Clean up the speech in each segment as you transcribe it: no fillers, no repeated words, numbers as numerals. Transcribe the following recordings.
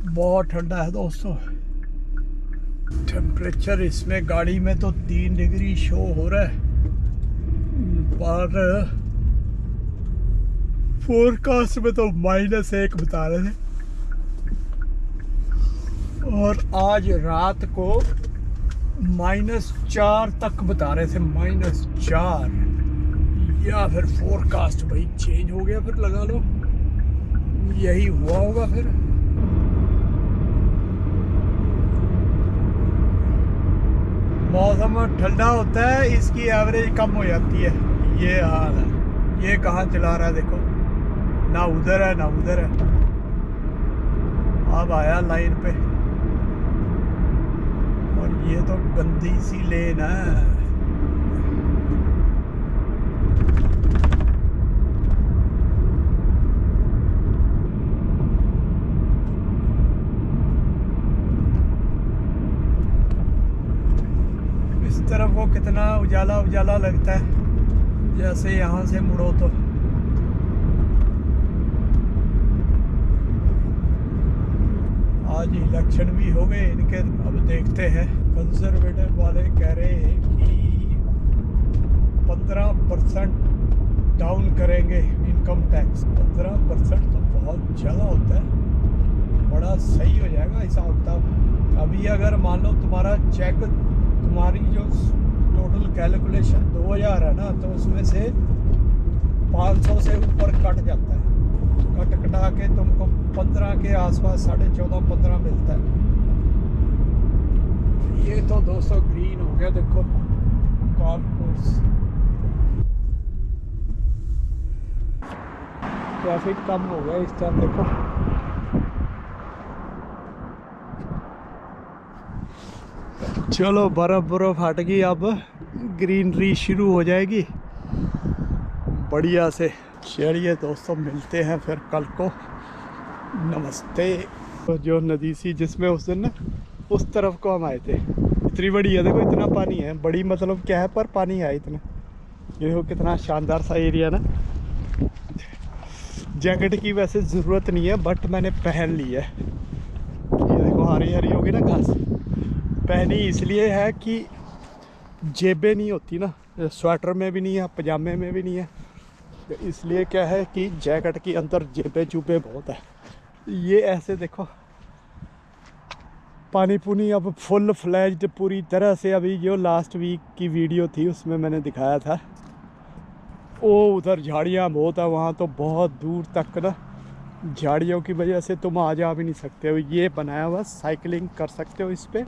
बहुत ठंडा है दोस्तों। टेम्परेचर इसमें गाड़ी में तो 3 डिग्री शो हो रहा है, पर फोरकास्ट में तो -1 बता रहे थे। और आज रात को -4 तक बता रहे थे, -4। या फिर फोरकास्ट भाई चेंज हो गया, फिर लगा लो यही हुआ होगा। फिर मौसम ठंडा होता है, इसकी एवरेज कम हो जाती है। ये हाल है। ये कहाँ चला रहा है देखो, ना उधर है ना उधर है। अब आया लाइन पे, और ये तो गंदी सी लेन है। इस तरफ को कितना उजाला उजाला लगता है, जैसे यहाँ से मुड़ो तो। आज इलेक्शन भी हो गए इनके, अब देखते हैं। कंजर्वेटिव वाले कह रहे हैं कि 15% डाउन करेंगे इनकम टैक्स। 15% तो बहुत ज़्यादा होता है, बड़ा सही हो जाएगा हिसाब किताब। अभी अगर मान लो तुम्हारा चेक, तुम्हारी जो टोटल कैलकुलेशन 2000 है ना, तो उसमें से 500 से ऊपर कट जाता है। कट कटा के तुमको 15 के आसपास, 14.5-15 मिलता है। ये तो दोस्तों ग्रीन हो गया, देखो गोल्फ कोर्स। ट्रैफिक कम हो गया इस टाइम देखो। चलो बर्फ हट गई, अब ग्रीनरी शुरू हो जाएगी बढ़िया से। चलिए दोस्तों, मिलते हैं फिर कल को। नमस्ते। तो जो नदी सी जिसमें उस दिन ना उस तरफ को हम आए थे, इतनी बड़ी है देखो, इतना पानी है। बड़ी मतलब क्या है, पर पानी है इतना। ये देखो कितना शानदार सा एरिया ना। जैकेट की वैसे ज़रूरत नहीं है, बट मैंने पहन ली है। ये देखो हरी हरी होगी ना घास, पहनी इसलिए है कि जेबें नहीं होती ना, स्वेटर में भी नहीं है, पजामे में भी नहीं है। तो इसलिए क्या है कि जैकेट के अंदर जेबें जूबे बहुत है। ये ऐसे देखो पानी पुनी अब फुल फ्लैज्ड पूरी तरह से। अभी जो लास्ट वीक की वीडियो थी उसमें मैंने दिखाया था, वो उधर झाड़ियाँ बहुत है, वहाँ तो बहुत दूर तक ना झाड़ियों की वजह से तुम आ जा भी नहीं सकते हो। ये बनाया हुआ, साइकिलिंग कर सकते हो इस पर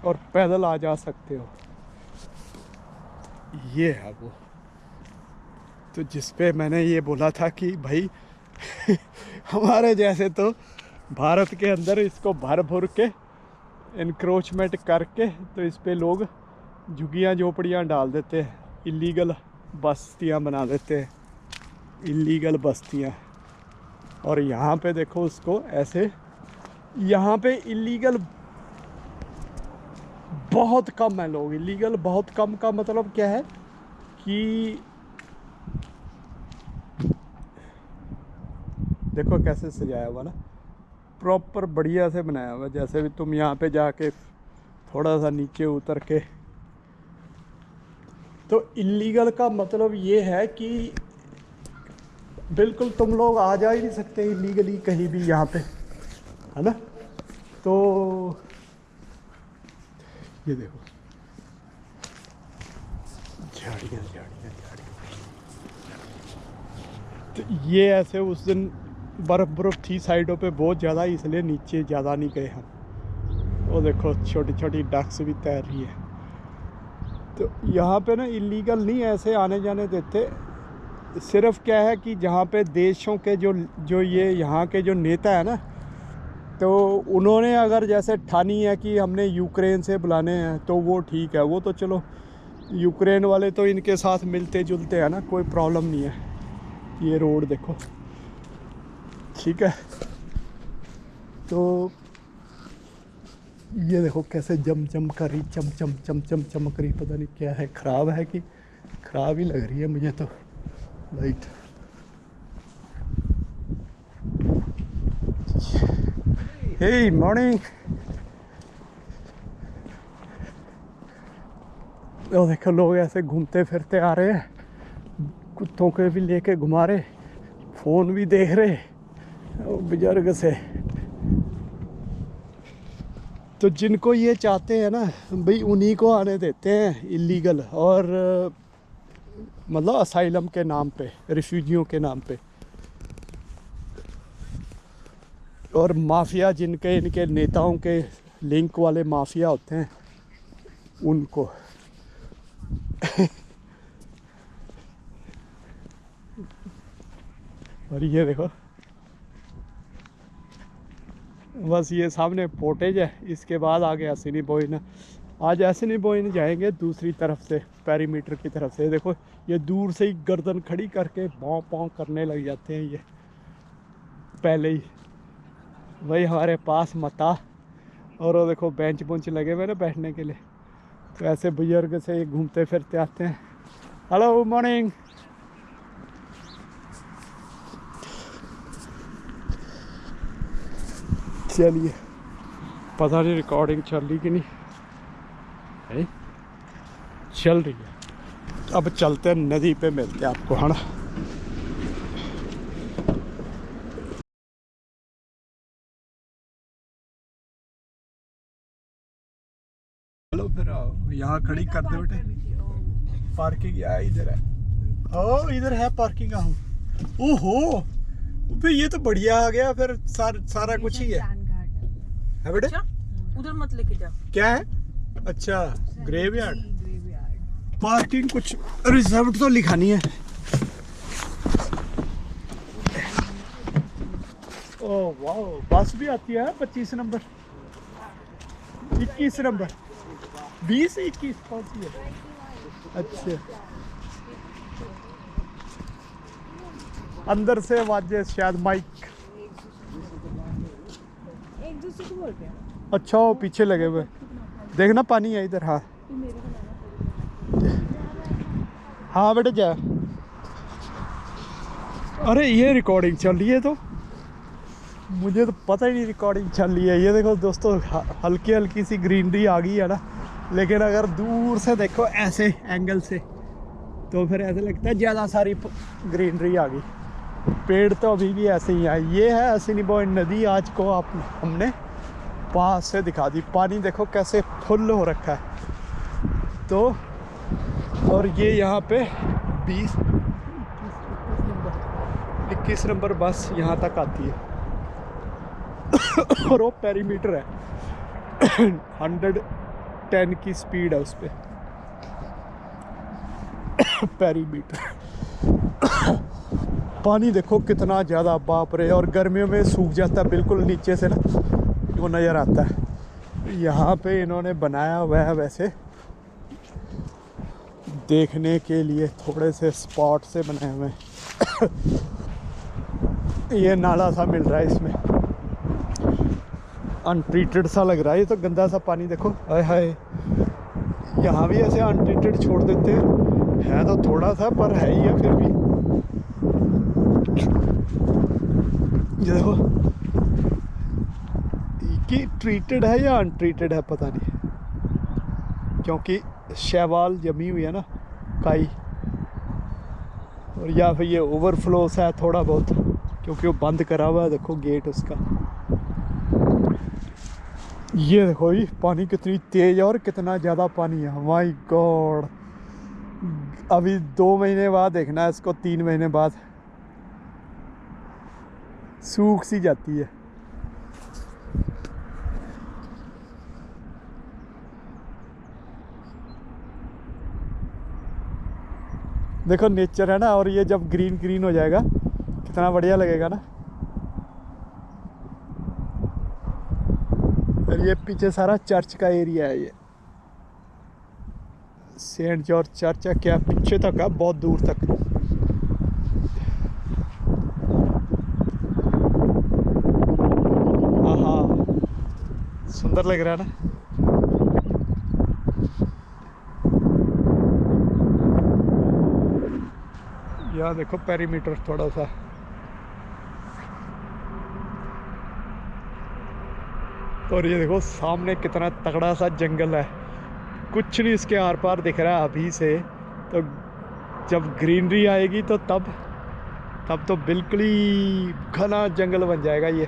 और पैदल आ जा सकते हो। ये है वो, तो जिस पे मैंने ये बोला था कि भाई हमारे जैसे तो भारत के अंदर इसको भर भर के इनक्रोचमेंट करके तो इस पे लोग झुग्गियाँ झोपड़ियाँ डाल देते हैं, इलीगल बस्तियाँ बना देते हैं, इलीगल बस्तियाँ। और यहाँ पे देखो उसको ऐसे, यहाँ पे इलीगल बहुत कम है लोग। इलीगल बहुत कम का मतलब क्या है कि देखो कैसे सजाया हुआ ना, प्रॉपर बढ़िया से बनाया हुआ। जैसे भी तुम यहाँ पे जाके थोड़ा सा नीचे उतर के, तो इलीगल का मतलब ये है कि बिल्कुल तुम लोग आ जा ही नहीं सकते इलीगली कहीं भी यहाँ पे, है ना। तो ये देखो झाड़ियाँ झाड़ियाँ झाड़ियाँ। तो ये ऐसे उस दिन बर्फ़ थी साइडों पे बहुत ज़्यादा, इसलिए नीचे ज़्यादा नहीं गए हम। वो देखो छोटी छोटी डक्स भी तैर रही है। तो यहाँ पे ना इलीगल नहीं ऐसे आने जाने देते। सिर्फ क्या है कि जहाँ पे देशों के जो ये यहाँ के जो नेता है ना, तो उन्होंने अगर जैसे ठानी है कि हमने यूक्रेन से बुलाने हैं, तो वो ठीक है। वो तो चलो यूक्रेन वाले तो इनके साथ मिलते जुलते हैं ना, कोई प्रॉब्लम नहीं है। ये रोड देखो, ठीक है। तो ये देखो कैसे जम जम कर रही, चम चम चम चम चमक रही। पता नहीं क्या है, ख़राब है कि ख़राब ही लग रही है मुझे तो लाइट। हे मॉर्निंग। तो देखो लोग ऐसे घूमते फिरते आ रहे हैं, कुत्तों के भी लेके घुमा रहे, फ़ोन भी देख रहे बुजुर्ग से। तो जिनको ये चाहते हैं ना भाई उन्हीं को आने देते हैं इलीगल, और मतलब असाइलम के नाम पे, रिफ्यूजियों के नाम पे। और माफिया जिनके इनके नेताओं के लिंक वाले माफिया होते हैं उनको और ये देखो बस ये सामने पोर्टेज है, इसके बाद आगे एसिनी-बोइन। आज एसिनी-बोइन जाएंगे दूसरी तरफ से, पेरीमीटर की तरफ से। देखो ये दूर से ही गर्दन खड़ी करके भौं भौं करने लग जाते हैं ये पहले ही। वही हमारे पास मता, और वो देखो बेंच बुंच लगे हुए ना बैठने के लिए। तो ऐसे बुजुर्ग से घूमते फिरते आते हैं। Hello morning. चलिए, पता नहीं रिकॉर्डिंग चल रही कि नहीं है, चल रही है। अब चलते हैं नदी पे, मिलते हैं आपको, है ना। चलो फिर यहाँ खड़ी कर दो बेटे। पार्किंग यहाँ इधर है। ओ इधर है पार्किंग। ओहो फिर ये तो बढ़िया आ गया, फिर सारा कुछ ही है बेटे। उधर मत लेके जा। क्या है? अच्छा ग्रेवयार्ड। पार्किंग कुछ रिजर्व तो लिखानी है। ओह वाह, बस भी आती है 25 नंबर, 21 नंबर, 20 21 कौन सी है? अच्छा अंदर से आवाजें शायद माइक। एक दूसरे को बोलते हैं। अच्छा वो पीछे लगे हुए, देखना पानी है इधर। हाँ हाँ बेटे जा। अरे ये रिकॉर्डिंग चल रही है, तो मुझे तो पता ही नहीं रिकॉर्डिंग चल रही है। ये देखो दोस्तों हल्की हल्की सी ग्रीनरी आ गई है ना, लेकिन अगर दूर से देखो ऐसे एंगल से तो फिर ऐसे लगता है ज़्यादा सारी ग्रीनरी आ गई। पेड़ तो अभी भी ऐसे ही है। ये है एसिनी-बोइन नदी। आज को आप हमने पास से दिखा दी। पानी देखो कैसे फुल हो रखा है। तो और ये यहाँ पे 21 नंबर बस यहाँ तक आती है और वो पेरीमीटर है 110 की स्पीड है उस पर पेरीमीटर। पानी देखो कितना ज़्यादा, बाप रे। और गर्मियों में सूख जाता है बिल्कुल नीचे से ना, वो नज़र आता है। यहाँ पे इन्होंने बनाया हुआ है वैसे देखने के लिए, थोड़े से स्पॉट से बनाए हुए हैं। ये नाला सा मिल रहा है इसमें, अनट्रीटेड सा लग रहा है। ये तो गंदा सा पानी देखो, हाय हाय। यहाँ भी ऐसे अनट्रीटेड छोड़ देते हैं, है तो थोड़ा सा पर है ही है फिर भी। ये देखो कि ट्रीटेड है या अनट्रीटेड है पता नहीं, क्योंकि शैवाल जमी हुई है ना, काई, और या फिर ये ओवरफ्लो है थोड़ा बहुत, क्योंकि वो बंद करा हुआ है। देखो गेट उसका। ये देखो ये पानी कितनी तेज और कितना ज़्यादा पानी है। माय गॉड, अभी 2 महीने बाद देखना है इसको, 3 महीने बाद सूख सी जाती है। देखो नेचर है ना, और ये जब ग्रीन ग्रीन हो जाएगा कितना बढ़िया लगेगा ना। और ये पीछे सारा चर्च का एरिया है, ये सेंट जॉर्ज चर्च है क्या, पीछे तक है बहुत दूर तक। हाँ सुंदर लग रहा है ना। यहाँ देखो पेरीमीटर थोड़ा सा। और ये देखो सामने कितना तगड़ा सा जंगल है, कुछ नहीं इसके आर पार दिख रहा है अभी से। तो जब ग्रीनरी आएगी तो तब तो बिल्कुल ही घना जंगल बन जाएगा ये।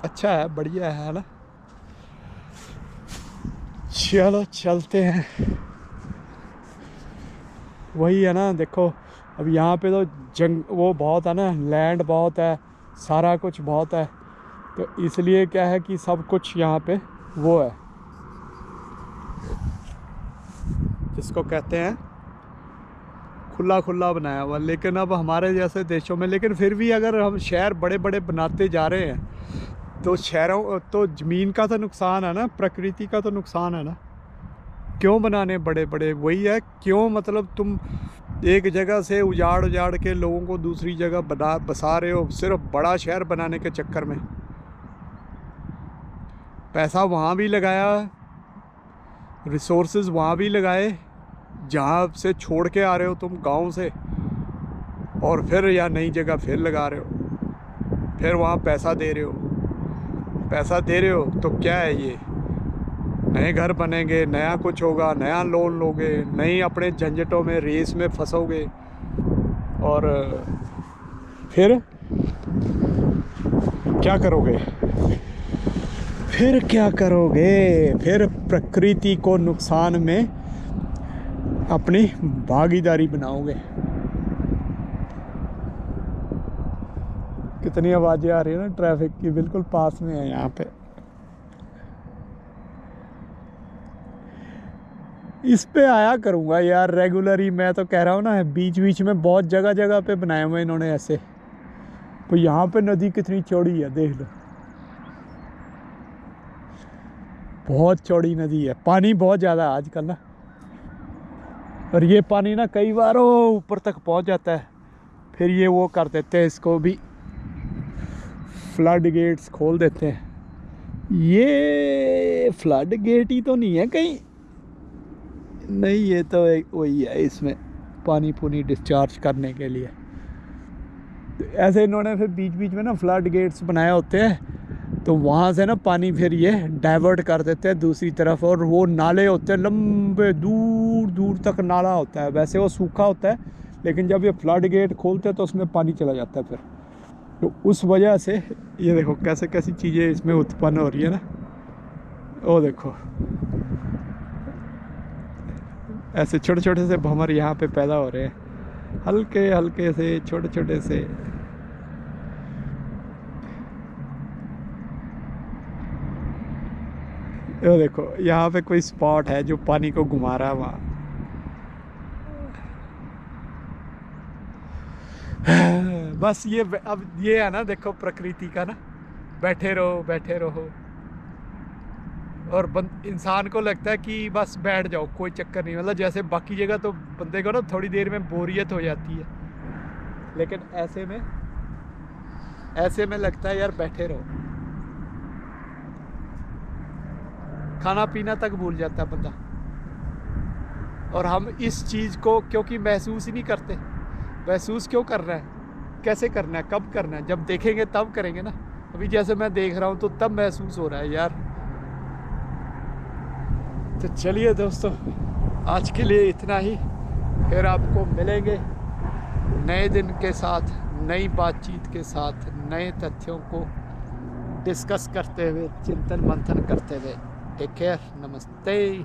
अच्छा है, बढ़िया है ना। चलो चलते हैं। वही है ना, देखो अब यहाँ पे तो वो बहुत है ना, लैंड बहुत है, सारा कुछ बहुत है। तो इसलिए क्या है कि सब कुछ यहाँ पे वो है, जिसको कहते हैं खुला खुला बनाया हुआ। लेकिन अब हमारे जैसे देशों में, लेकिन फिर भी अगर हम शहर बड़े बड़े बनाते जा रहे हैं तो शहरों तो ज़मीन का तो नुकसान है ना, प्रकृति का तो नुकसान है ना। क्यों बनाने बड़े बड़े, वही है क्यों, मतलब तुम एक जगह से उजाड़ के लोगों को दूसरी जगह बसा रहे हो सिर्फ बड़ा शहर बनाने के चक्कर में। पैसा वहाँ भी लगाया, रिसोर्सेज वहाँ भी लगाए जहाँ से छोड़ के आ रहे हो तुम गांव से, और फिर या नई जगह फिर लगा रहे हो, फिर वहाँ पैसा दे रहे हो तो क्या है ये, नए घर बनेंगे, नया कुछ होगा, नया लोन लोगे, नई अपने झंझटों में रेस में फंसोगे, और फिर क्या करोगे, फिर प्रकृति को नुकसान में अपनी भागीदारी बनाओगे। कितनी आवाज़ें आ रही है ना ट्रैफिक की, बिल्कुल पास में है यहाँ पे। इस पे आया करूँगा यार रेगुलर ही, मैं तो कह रहा हूँ ना, बीच बीच में बहुत जगह पे बनाए हुए इन्होंने ऐसे। तो यहाँ पे नदी कितनी चौड़ी है देख लो, बहुत चौड़ी नदी है, पानी बहुत ज़्यादा है आजकल ना। और ये पानी ना कई बार ऊपर तक पहुँच जाता है, फिर ये वो कर देते हैं, इसको भी फ्लड गेट्स खोल देते हैं। ये फ्लड गेट ही तो नहीं है कहीं, नहीं ये तो वही है, इसमें पानी पुनी डिस्चार्ज करने के लिए। तो ऐसे इन्होंने फिर बीच बीच में ना फ्लड गेट्स बनाए होते हैं, तो वहाँ से ना पानी फिर ये डाइवर्ट कर देते हैं दूसरी तरफ, और वो नाले होते हैं लंबे, दूर दूर तक नाला होता है। वैसे वो सूखा होता है, लेकिन जब ये फ्लड गेट खोलते हैं तो उसमें पानी चला जाता है फिर। तो उस वजह से ये देखो कैसे कैसी चीज़ें इसमें उत्पन्न हो रही है ना। ओ देखो ऐसे छोटे छोटे से भंवर यहाँ पे पैदा हो रहे हैं, हल्के हल्के से, छोटे छोटे से। ये देखो यहाँ पे कोई स्पॉट है जो पानी को घुमा रहा है वहाँ। बस ये अब ये है ना, देखो प्रकृति का ना, बैठे रहो। और इंसान को लगता है कि बस बैठ जाओ, कोई चक्कर नहीं, मतलब जैसे बाकी जगह तो बंदे को ना थोड़ी देर में बोरियत हो जाती है, लेकिन ऐसे में लगता है यार बैठे रहो, खाना पीना तक भूल जाता है बंदा। और हम इस चीज़ को क्योंकि महसूस ही नहीं करते, महसूस क्यों कर रहे हैं, कैसे करना है, कब करना है, जब देखेंगे तब करेंगे ना। अभी जैसे मैं देख रहा हूँ तो तब महसूस हो रहा है यार। तो चलिए दोस्तों, आज के लिए इतना ही, फिर आपको मिलेंगे नए दिन के साथ, नई बातचीत के साथ, नए तथ्यों को डिस्कस करते हुए, चिंतन मंथन करते हुए। टेक केयर, नमस्ते।